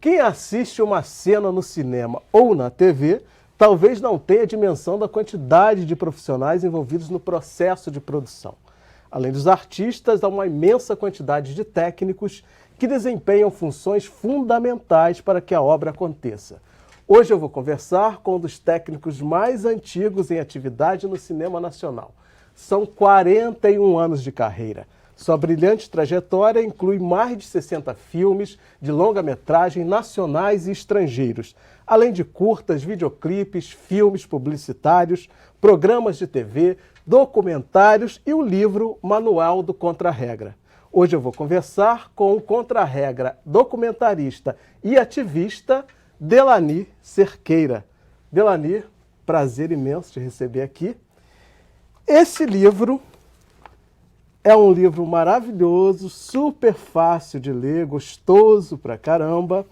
Quem assiste uma cena no cinema ou na TV, talvez não tenha dimensão da quantidade de profissionais envolvidos no processo de produção. Além dos artistas, há uma imensa quantidade de técnicos que desempenham funções fundamentais para que a obra aconteça. Hoje eu vou conversar com um dos técnicos mais antigos em atividade no cinema nacional. São 41 anos de carreira. Sua brilhante trajetória inclui mais de 60 filmes de longa-metragem nacionais e estrangeiros, além de curtas, videoclipes, filmes publicitários, programas de TV, documentários e o livro Manual do Contra-Regra. Hoje eu vou conversar com o contra-regra, documentarista e ativista Delanir Cerqueira. Delanir, prazer imenso te receber aqui. Esse livro é um livro maravilhoso, super fácil de ler, gostoso pra caramba,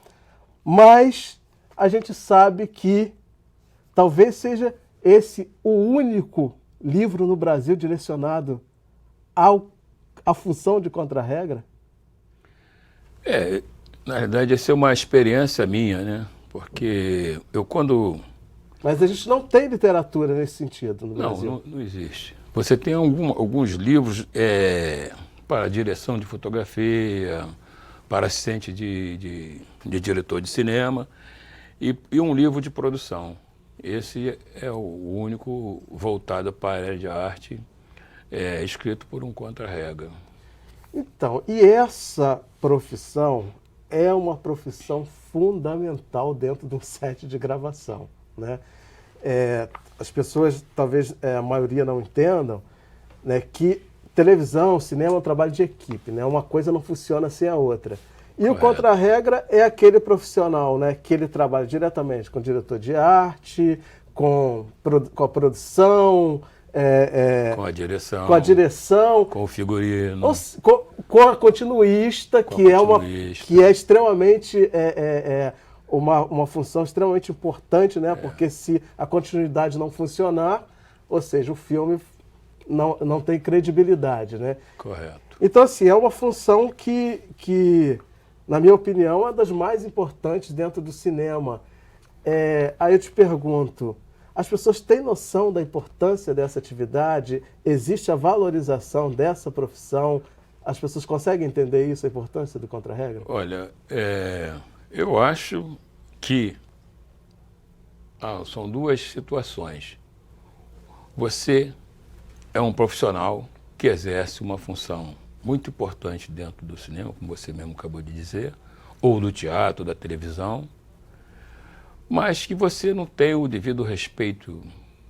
mas a gente sabe que talvez seja esse o único livro no Brasil direcionado à função de contra-regra? Na verdade, essa é uma experiência minha, né? Porque eu quando... Mas a gente não tem literatura nesse sentido no Brasil. Não existe. Você tem alguns livros para direção de fotografia, para assistente de diretor de cinema e um livro de produção. Esse é o único voltado para a área de arte, escrito por um contra-regra. Então, e essa profissão é uma profissão fundamental dentro de um set de gravação, né? As pessoas, talvez a maioria não entendam, né, que televisão, cinema é um trabalho de equipe, né? Uma coisa não funciona sem a outra. E correto. O contra-regra é aquele profissional, né, que ele trabalha diretamente com o diretor de arte, com a produção, com a direção, com o figurino, com a continuista, que é extremamente uma função extremamente importante, né? Porque se a continuidade não funcionar, ou seja, o filme não tem credibilidade, né? Correto. Então, assim, é uma função que, na minha opinião, é uma das mais importantes dentro do cinema. Aí eu te pergunto, as pessoas têm noção da importância dessa atividade? Existe a valorização dessa profissão? As pessoas conseguem entender isso, a importância do contra-regra? Olha, eu acho que são duas situações. Você é um profissional que exerce uma função muito importante dentro do cinema, como você mesmo acabou de dizer, ou do teatro, da televisão, mas que você não tem o devido respeito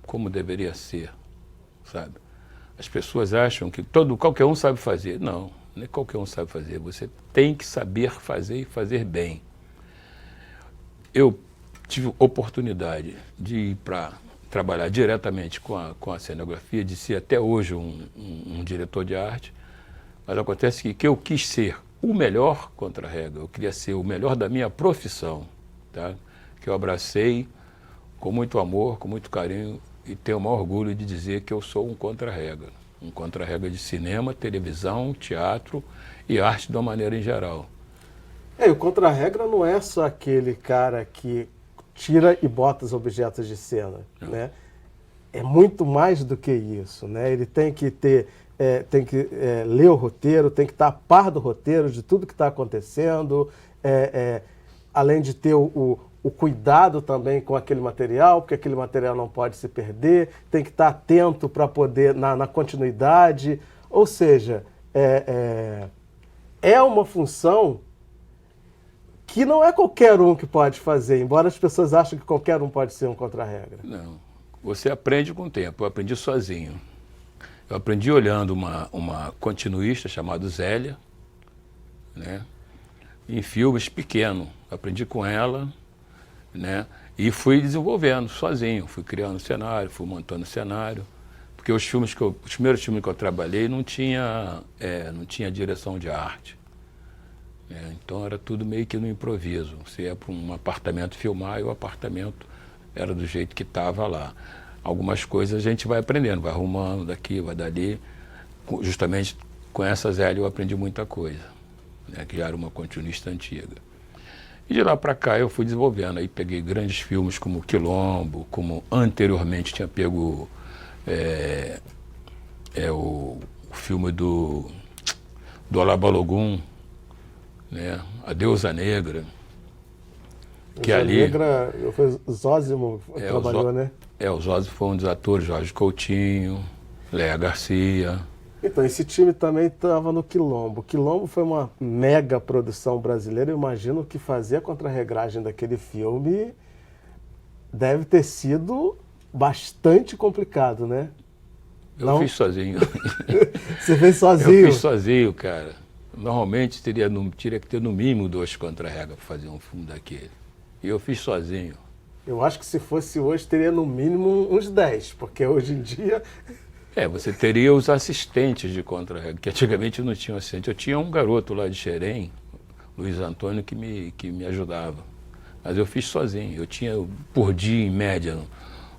como deveria ser, sabe? As pessoas acham que qualquer um sabe fazer. Não, nem qualquer um sabe fazer. Você tem que saber fazer e fazer bem. Eu tive oportunidade de ir para trabalhar diretamente com a cenografia, de ser até hoje um diretor de arte, mas acontece que eu quis ser o melhor contra-regra, eu queria ser o melhor da minha profissão, tá? Que eu abracei com muito amor, com muito carinho, e tenho o maior orgulho de dizer que eu sou um contra-regra de cinema, televisão, teatro e arte de uma maneira em geral. O contra-regra não é só aquele cara que tira e bota os objetos de cena, né? É muito mais do que isso, né? Ele tem que ler o roteiro, tem que estar a par do roteiro, de tudo que está acontecendo, além de ter o cuidado também com aquele material, porque aquele material não pode se perder, tem que estar atento para poder, na continuidade, ou seja, é uma função que não é qualquer um que pode fazer, embora as pessoas achem que qualquer um pode ser um contra-regra. Não, você aprende com o tempo, eu aprendi sozinho. Eu aprendi olhando uma continuista chamada Zélia, né, em filmes pequenos. Aprendi com ela, né, e fui desenvolvendo sozinho, fui criando cenário, fui montando cenário, Porque os primeiros filmes que eu trabalhei não tinha direção de arte. Então era tudo meio que no improviso. Você ia para um apartamento filmar e o apartamento era do jeito que estava lá. Algumas coisas a gente vai aprendendo, vai arrumando daqui, vai dali. Justamente com essa Zélia eu aprendi muita coisa, né, que já era uma continuista antiga. E de lá para cá eu fui desenvolvendo. Aí peguei grandes filmes como Quilombo, como anteriormente tinha pego o filme do Olabalogum, né, A Deusa Negra. Que Deusa ali Negra, foi Zósimo que trabalhou, né? O Zósimo foi um dos atores, Jorge Coutinho, Léa Garcia. Então, esse time também estava no Quilombo. Quilombo foi uma mega produção brasileira. Eu imagino que fazer a contra-regragem daquele filme deve ter sido bastante complicado, né? Eu fiz sozinho. Você fez sozinho? Eu fiz sozinho, cara. Normalmente teria que ter no mínimo 2 contra-regra para fazer um filme daquele. E eu fiz sozinho. Eu acho que se fosse hoje teria no mínimo uns 10, porque hoje em dia... Você teria os assistentes de contra-regra, que antigamente não tinha assistente. Eu tinha um garoto lá de Xerém, Luiz Antônio, que me ajudava. Mas eu fiz sozinho. Eu tinha, por dia, em média,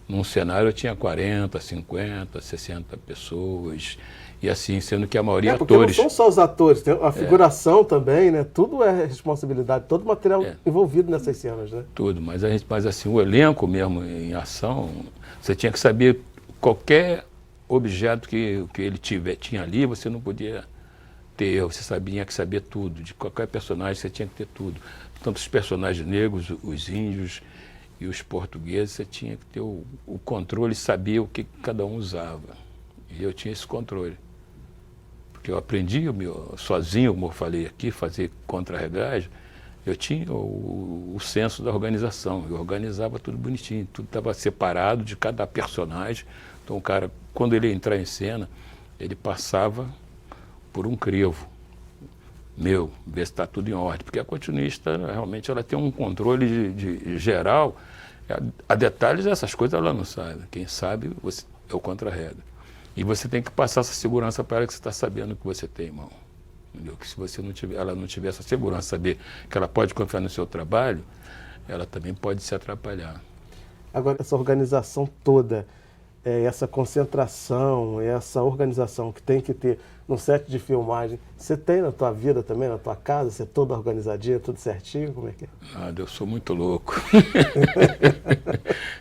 num cenário eu tinha 40, 50, 60 pessoas. E assim, sendo que a maioria porque atores. Não são só os atores, tem a figuração também, né? Tudo é responsabilidade, todo o material envolvido nessas cenas, né? Tudo, mas assim, o elenco mesmo em ação, você tinha que saber qualquer objeto que ele tinha ali, você não podia ter erro, você tinha que saber tudo, de qualquer personagem você tinha que ter tudo. Tanto os personagens negros, os índios e os portugueses, você tinha que ter o controle, saber o que cada um usava. E eu tinha esse controle. Porque eu aprendi sozinho, como eu falei aqui, fazer contra-regragem, eu tinha o senso da organização, eu organizava tudo bonitinho, tudo estava separado de cada personagem. Então o cara, quando ele ia entrar em cena, ele passava por um crivo meu, ver se está tudo em ordem. Porque a continuista, realmente, ela tem um controle de geral. A detalhes dessas coisas ela não sabe. Quem sabe é o contra-regra. E você tem que passar essa segurança para ela que você está sabendo o que você tem, irmão. Entendeu? Que se você ela não tiver essa segurança, saber que ela pode confiar no seu trabalho, ela também pode se atrapalhar. Agora, essa organização toda, essa concentração, essa organização que tem que ter no set de filmagem, você tem na tua vida também, na tua casa? Você é toda organizadinha, tudo certinho? Como é que é? Nada, eu sou muito louco.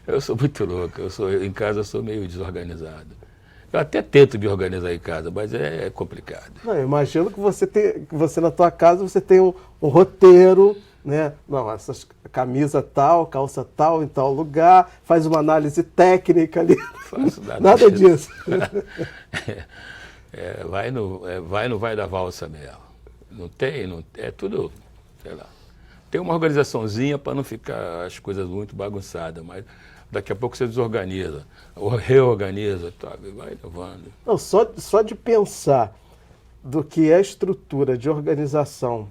Eu sou muito louco. Em casa eu sou meio desorganizado. Eu até tento me organizar em casa, mas é complicado. Não, eu imagino que você na tua casa você tem um roteiro, né? Não, essa camisa tal, calça tal, em tal lugar, faz uma análise técnica ali. Não faço nada disso. Vai da valsa mesmo. Não tem, é tudo, sei lá. Tem uma organizaçãozinha para não ficar as coisas muito bagunçadas, mas daqui a pouco você desorganiza, ou reorganiza, tá, vai levando. Não, só de pensar do que é a estrutura de organização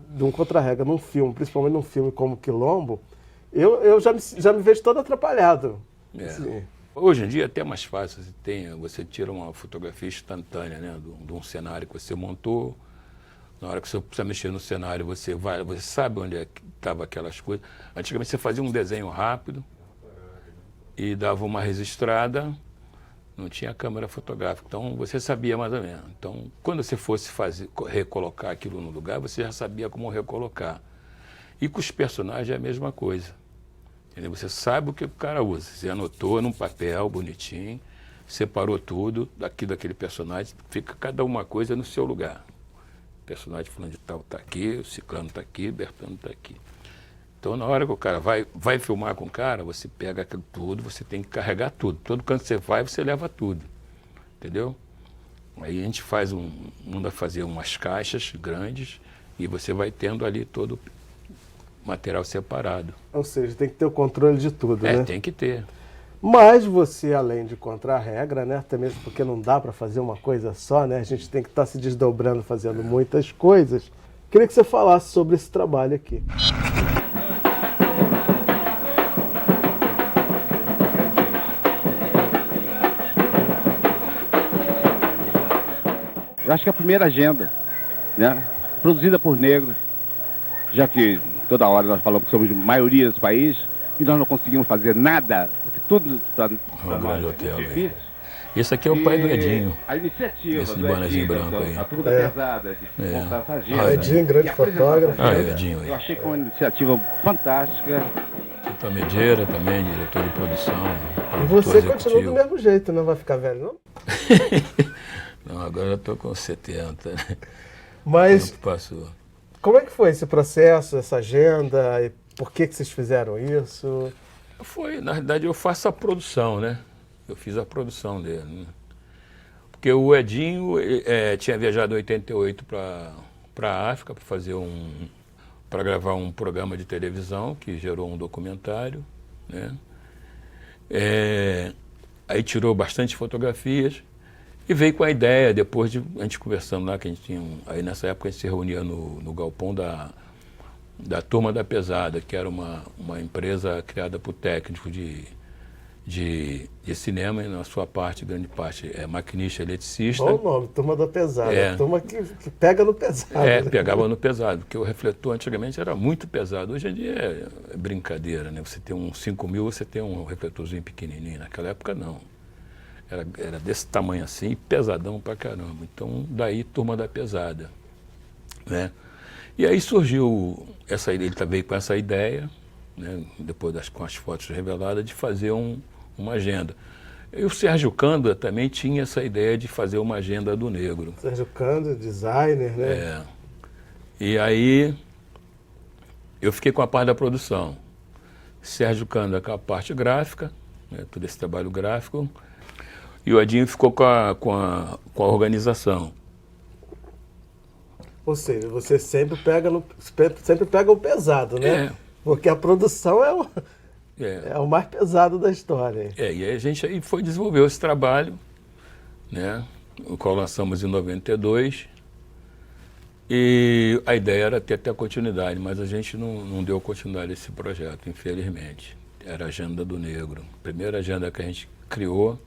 de um contra-regra num filme, principalmente num filme como Quilombo, eu já me vejo todo atrapalhado. Assim. Hoje em dia é até mais fácil, você tira uma fotografia instantânea, né, de um cenário que você montou. Na hora que você precisa mexer no cenário, você sabe onde é que estavam aquelas coisas. Antigamente você fazia um desenho rápido e dava uma registrada, não tinha câmera fotográfica, então você sabia mais ou menos. Então, quando você fosse recolocar aquilo no lugar, você já sabia como recolocar. E com os personagens é a mesma coisa. Entendeu? Você sabe o que o cara usa. Você anotou num papel bonitinho, separou tudo daquele personagem, fica cada uma coisa no seu lugar. O personagem fulano de tal está aqui, o ciclano está aqui, o Bertano está aqui. Então, na hora que o cara vai filmar com o cara, você pega aquilo tudo, você tem que carregar tudo. Todo canto que você vai, você leva tudo. Entendeu? Aí a gente manda fazer umas caixas grandes e você vai tendo ali todo o material separado. Ou seja, tem que ter o controle de tudo, né? Tem que ter. Mas você, além de contra-regra, né, até mesmo porque não dá para fazer uma coisa só, né, a gente tem que estar se desdobrando, fazendo muitas coisas. Queria que você falasse sobre esse trabalho aqui. Eu acho que é a primeira agenda, né? Produzida por negros, já que toda hora nós falamos que somos maioria desse país e nós não conseguimos fazer nada, porque tudo para grande hotel, difícil. Esse aqui é o pai do Edinho. A iniciativa Esse de do bonezinho Edinho, branco aí. a turma pesada, de montar essa agenda. Edinho, grande fotógrafo. Edinho aí. Eu achei que foi uma iniciativa fantástica. Tá Medeira também, diretor de produção. E você continua do mesmo jeito, não vai ficar velho, não? Não, agora eu tô com 70, né? Mas passou. Como é que foi esse processo, essa agenda? E por que vocês fizeram isso? Na realidade, eu faço a produção, né? Eu fiz a produção dele, né? Porque o Edinho tinha viajado em 88 para a África para gravar um programa de televisão que gerou um documentário, né? Aí tirou bastante fotografias e veio com a ideia, depois de a gente conversando lá, que a gente tinha aí nessa época a gente se reunia no galpão da Turma da Pesada, que era uma empresa criada por técnicos de cinema, e na sua parte, grande parte, é maquinista, eletricista. Bom nome, Turma da Pesada. Turma que pega no pesado. Né? Pegava no pesado, porque o refletor antigamente era muito pesado. Hoje em dia é brincadeira, né? Você tem um 5000, você tem um refletorzinho pequenininho. Naquela época, não. Era desse tamanho assim, pesadão pra caramba. Então, daí, Turma da Pesada, né? E aí surgiu ele veio com essa ideia, né? Depois com as fotos reveladas, de fazer uma agenda. E o Sérgio Cândido também tinha essa ideia de fazer uma agenda do negro. Sérgio Cândido, designer, né? E aí eu fiquei com a parte da produção. Sérgio Cândido com a parte gráfica, né? Todo esse trabalho gráfico. E o Edinho ficou com a organização. Ou seja, você sempre pega o pesado, né? Porque a produção é o mais pesado da história. E aí a gente aí foi desenvolver esse trabalho, né? O qual lançamos em 92. E a ideia era ter até continuidade, mas a gente não deu continuidade a esse projeto, infelizmente. Era a Agenda do Negro. A primeira agenda que a gente criou,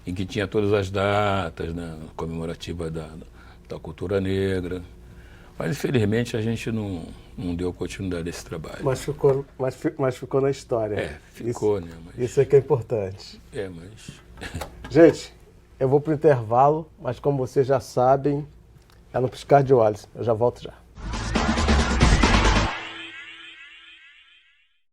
em que tinha todas as datas, né, comemorativas da cultura negra. Mas, infelizmente, a gente não deu continuidade a esse trabalho. Mas ficou na história. Ficou, né? Isso é que é importante. Mas... Gente, eu vou para o intervalo, mas como vocês já sabem, é no piscar de olhos. Eu já volto já.